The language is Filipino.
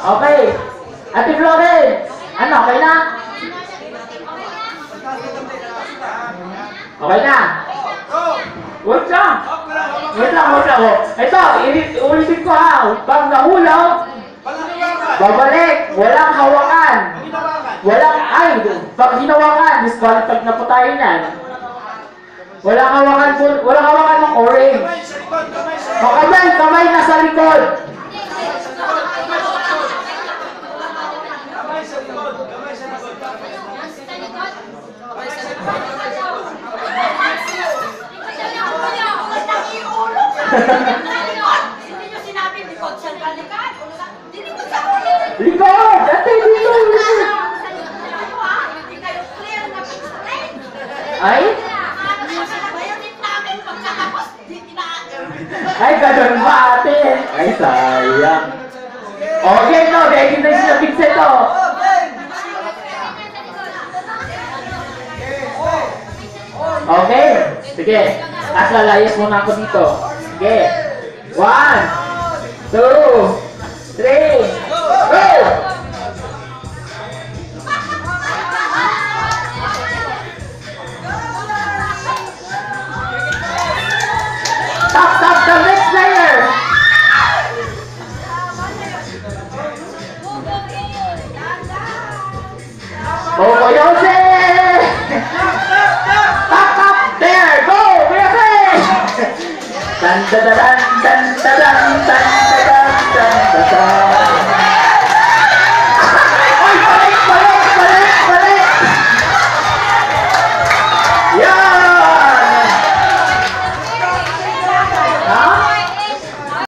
Okay. Ate Floren. Ano, okay na? Okay na? Wait lang. Wait lang. Oh. Ito, ulitin ko ha. Pag nahulaw, babalik. Walang hawakan. Pag hinawakan, disqualified na po tayo niyan. Walang hawakan ng orange. Kamay nasa likod. Hindi nyo sinabi likod siya balikan. Dinikod sa ulo. Likod! Ate, likod! Hindi kayo clear na pag-explain. Ay? Bayonin namin pagkatapos. Ay, ganun ba ate? Ay, sayang. Okay, no. Ready na sila fix ito. Okay. Sige. Layas muna ako dito. Sige. 1, 2, 3, go! Stop the next player! Coco Jose! Stop there! Go! Tan tan tan tan tan tan